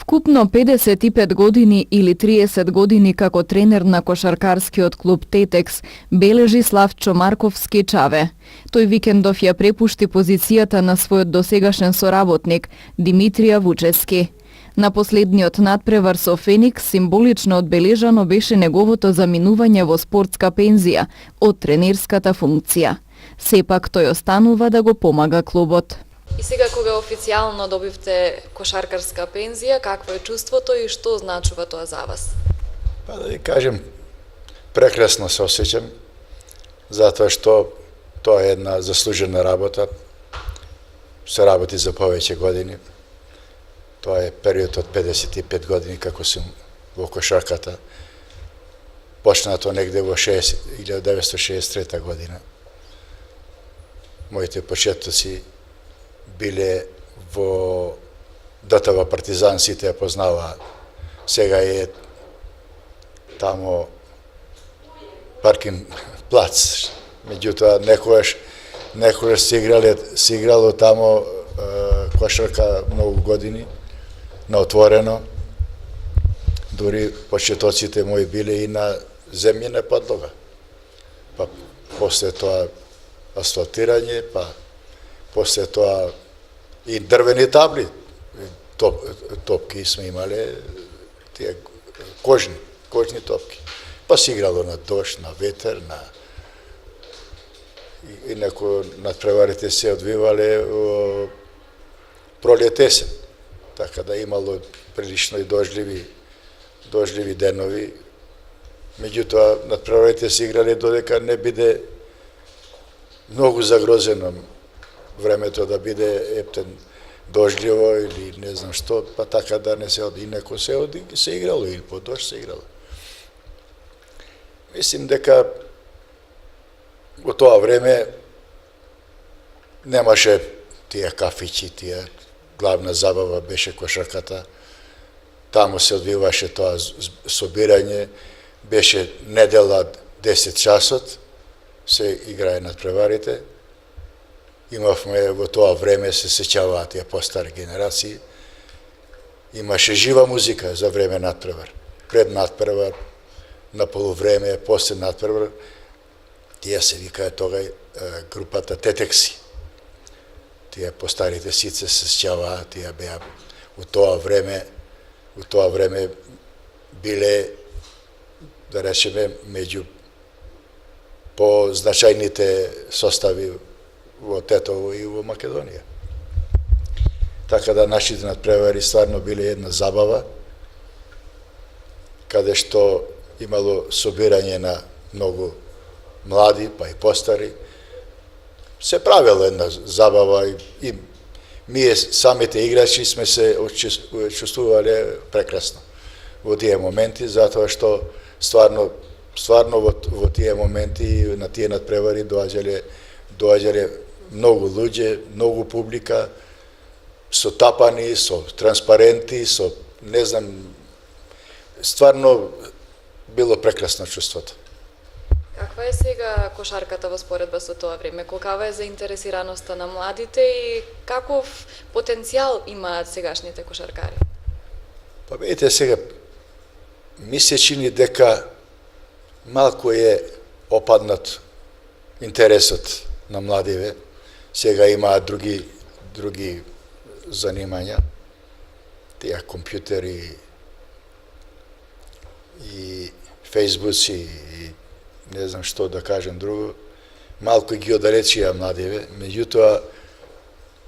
Вкупно 55 години или 30 години како тренер на кошаркарскиот клуб Тетекс бележи Славчо Марковски Чаве. Тој викендов ја препушти позицијата на својот досегашен соработник Димитрија Вучески. На последниот надпревар со Феникс символично одбележано беше неговото заминување во спортска пензија од тренерската функција. Сепак тој останува да го помага клубот. И сега кога официјално добивте кошаркарска пензија, какво е чувството и што значува тоа за вас? Па да ви кажем, прекрасно се осеќам, затоа што тоа е една заслужена работа. Се работи за повеќе години. Тоа е период од 55 години како сум во кошарката. Почнато негде во 1963 година. Моите почетоци биле во ДТВ Партизан, сите ја познаваа. Сега е тамо паркинг плац. Меѓутоа некогаш се играло тамо кошарка многу години на отворено. Дури почетоците мои биле и на земјена подлога. Па после тоа асфалтирање, па после тоа и дрвени табли, топки сме имале, тие кожни топки. Па се играло на дожд, на ветер, и некои надпреварите се одвивале во пролет есен. Така да имало прилично и дождливи денови. Меѓутоа, надпреварите се играле додека не биде многу загрозено времето, да биде ептен дождливо или не знам што, па така да не се оди. И неко се оди, се играло, или по дожд се играло. Мислим дека во тоа време немаше тие кафичи, тие главна забава беше кошарката. Таму се одвиваше тоа собирање, беше недела 10 часот, се играе надпреварите. Имавме во тоа време, се сеќаваат тие постари генерации, имаше жива музика за време надпревар. Пред надпревар, на полувреме, после надпревар, тие се викаат тогај групата Тетекси. Тие постарите сице се сеќаваат, тие беа во тоа време биле, да речеме, меѓу позначајните состави во Тетово и во Македонија. Така да нашите надпревари стварно биле една забава, каде што имало собирање на многу млади, па и постари. Се правила една забава и ние самите играчи сме се чувствувале прекрасно во тие моменти, затоа што стварно во тие моменти и на тие надпревари доаѓале многу луѓе, многу публика, со тапани, со транспаренти, со не знам, стварно било прекрасно чувството. Каква е сега кошарката во споредба со тоа време? Колкава е заинтересираноста на младите и каков потенцијал имаат сегашните кошаркари? Па видите сега, ми се чини дека малку е опаднат интересот на младиве. Сега имаат други занимања, тие компјутери и фејсбуци и не знам што да кажем друго. Малку ги оддалечија младиве, меѓутоа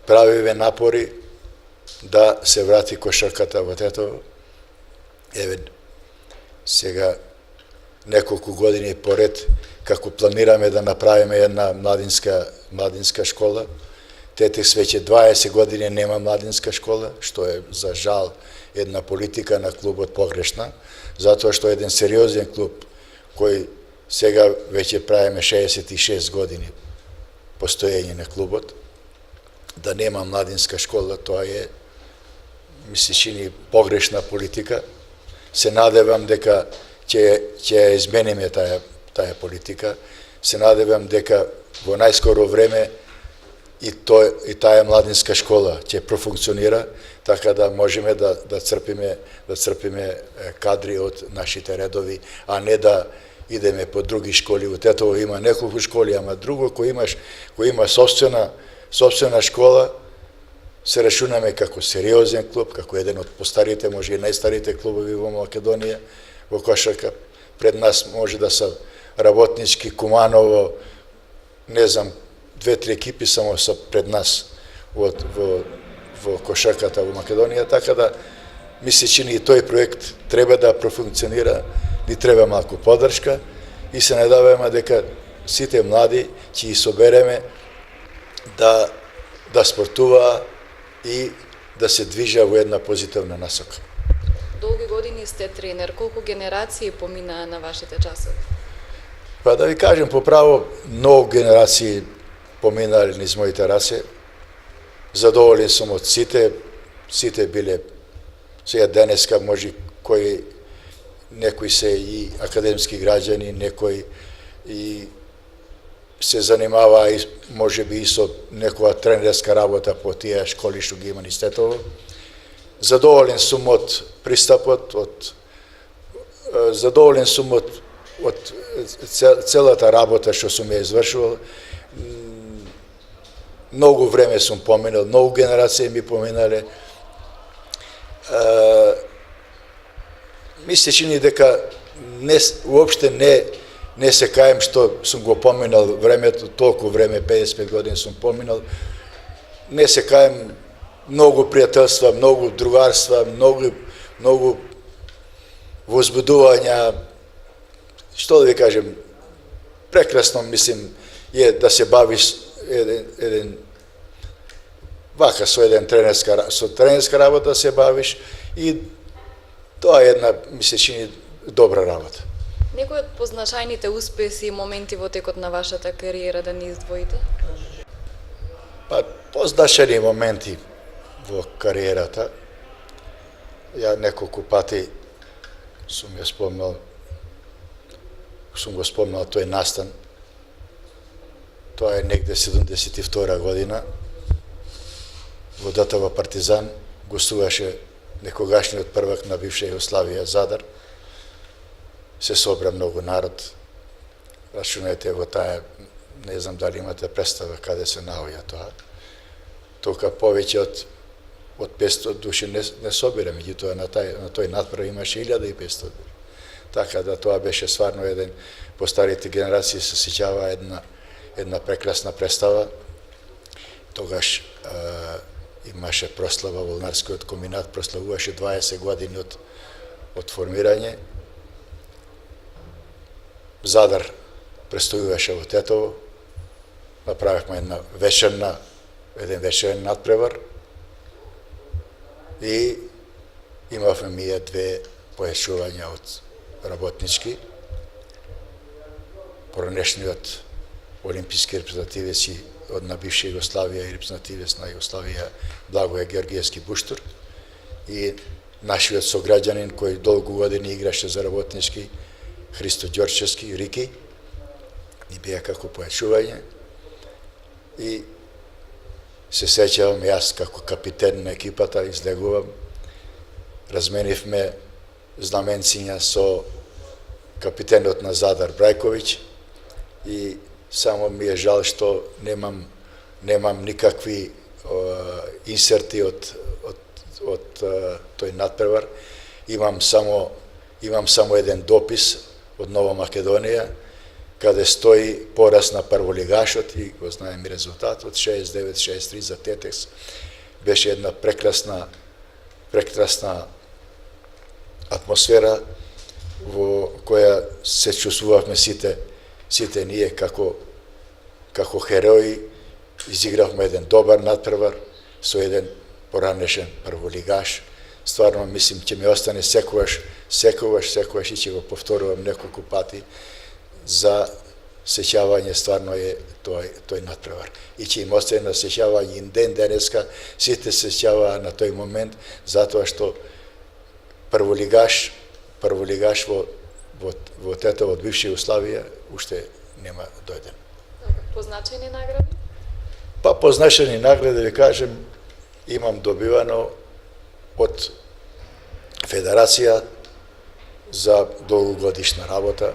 правиве напори да се врати кошарката во Тетово. Еве, сега неколку години поред, како планираме да направиме една младинска школа. Тетекс веќе 20 години нема младинска школа, што е за жал една политика на клубот погрешна, затоа што еден сериозен клуб кој сега веќе правиме 66 години постоење на клубот, да нема младинска школа, тоа е, ми се чини, погрешна политика. Се надевам дека ќе измениме таа политика. Се надевам дека во најскоро време и таа младинска школа ќе профункционира, така да можеме да црпиме кадри од нашите редови, а не да идеме по други школи. Од Тетово има неколку школи, ама друго кој има собствена школа, се рачунаме како сериозен клуб, како еден од постарите, може и најстарите клубови во Македонија, во кошарка. Пред нас може да се Работнички, Куманово, не знам, 2-3 екипи само са пред нас во кошарката во Македонија, така да ми се чини и тој проект треба да профункционира, ни треба малку поддршка и се надеваме дека сите млади ќе ги собереме да спортуваа и да се движа во една позитивна насока. Долги години сте тренер, колку генерации поминаа на вашите часови? Па да ви кажем по право, многу генерации поминали низ моите раце. Задоволен сум од сите биле, сега денеска може некои се и академски граѓани, некои и се занимава и може би и со некоја тренерска работа по тие школи што ги има низ Тетово. Задоволен сум од пристапот, задоволен сум од целата работа што сум ја извршувал. Многу време сум поминал, многу генерации ми поминале. Ми се чини дека уопште не се каем што сум го поминал времето, толку време, 55 години сум поминал. Не се каем, многу пријателства, многу другарства, многу возбудувања. Што да ви кажем, прекрасно, мислим, е да се бавиш еден вака со тренерска работа се бавиш и тоа е една, ми се чини, добра работа. Некои од позначајните успеси и моменти во текот на вашата кариера да ни издвоите? Па, позначајни моменти во кариерата, ја неколку пати сум го спомнал тој настан. Тоа е негде 72 година. Во Датова Партизан гостуваше некогашниот првак на бивша Југославија Задар. Се собра многу народ. Рачунајте во таа, не знам дали имате представа каде се наоѓа тоа. Тука повеќе од 500 души не собира, меѓутоа на тој надпрев имаше 1500 души. Така да тоа беше стварно еден, по старите генерации се сеќава една прекрасна представа. Тогаш имаше прослава, Волнарскиот комбинат прославуваше 20 години од формирање. Задар престојуваше во Тетово. Направивме еден вечерен надпревар и имавме ние 2 појачувања од Работнички. Поранешниот олимписки репрезентативец од на бивша Југославија и репрезентативец на Југославија Благоје Георгиевски Буштур и нашиот сограѓанин кој долгу години играше за Работнички, Христо Ѓорчевски, Рики, ни беа како појачување и се сеќавам јас како капитен на екипата, излегувам, разменивме знаменциња со капитенот на Задар Брајковиќ и само ми е жал што немам никакви инсерти од тој надпревар. Имам само еден допис од Нова Македонија каде стои пораз на прволигашот и го знаем и резултатот 69-63 за Тетекс. Беше една прекрасна атмосфера во која се чувствувавме сите ние како херои. Изигравме еден добар надпревар со еден поранешен прволигаш. Стварно мислим ќе ми остане секогаш и ќе го повторувам неколку пати за сеќавање стварно е тој надпревар. И ќе им остане на сеќавање и ден денеска, сите се сеќаваа на тој момент затоа што прволигаш во Тетово од бивша Југославија уште нема дојден. Позначајни награди? Па позначајни награди, да ви кажем, имам добивано од Федерација за долгогодишна работа,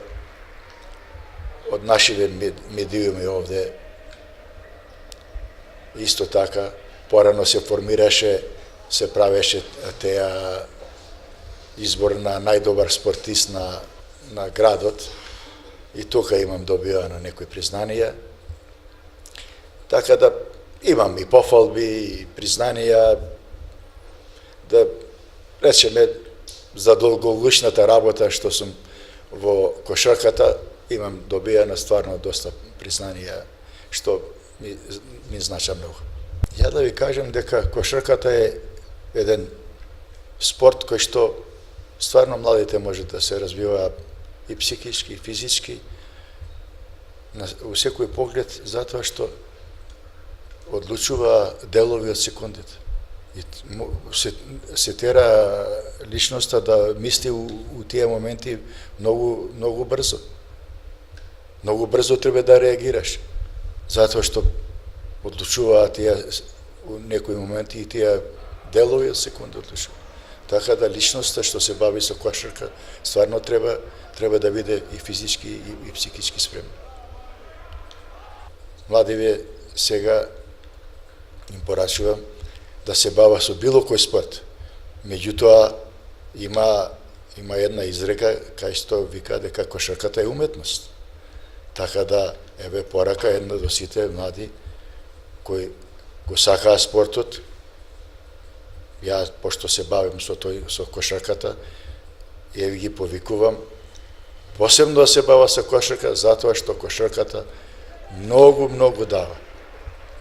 од нашите медиуми овде. Исто така, порано се формираше, се правеше теа избор на најдобар спортист на градот и тука имам добивано некои признанија. Така да имам и пофалби, и признанија, да речеме за долгогодишната работа што сум во кошарката, имам добијано стварно доста признанија што ми знача многу. Ја да ви кажам дека кошарката е еден спорт кој што стварно младите може да се развиваат и психички, и физички, у секој поглед, затоа што одлучува делови од секундите. И се тера личноста да мисли у тие моменти многу брзо. Многу брзо треба да реагираш, затоа што одлучуваат тие у некои моменти и тие делови од секунда одлучуваат. Така да личноста што се бави со кошарка стварно треба да биде и физички и психички спремна. Младиве сега им порачувам да се бава со било кој спорт. Меѓутоа има една изрека кај што вика дека кошарката е уметност. Така да еве порака една до сите млади кои го сакаат спортот. Ја пошто се бавим со кошарката, ја ги повикувам посебно да се бава со кошарка, затоа што кошарката многу дава.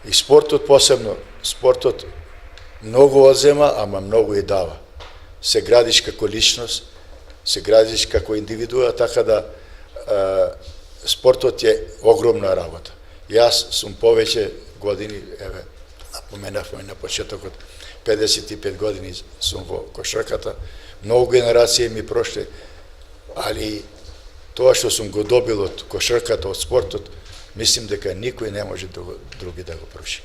И спортот посебно, спортот многу одзема, ама многу и дава. Се градиш како личност, се градиш како индивидуа, така да спортот е огромна работа. Јас сум повеќе години, еве, напоменавме на почетокот, 55 години сум во кошарката, многу генерации ми прошли, али тоа што сум го добил од кошарката, од спортот, мислим дека никој не може други да го проши.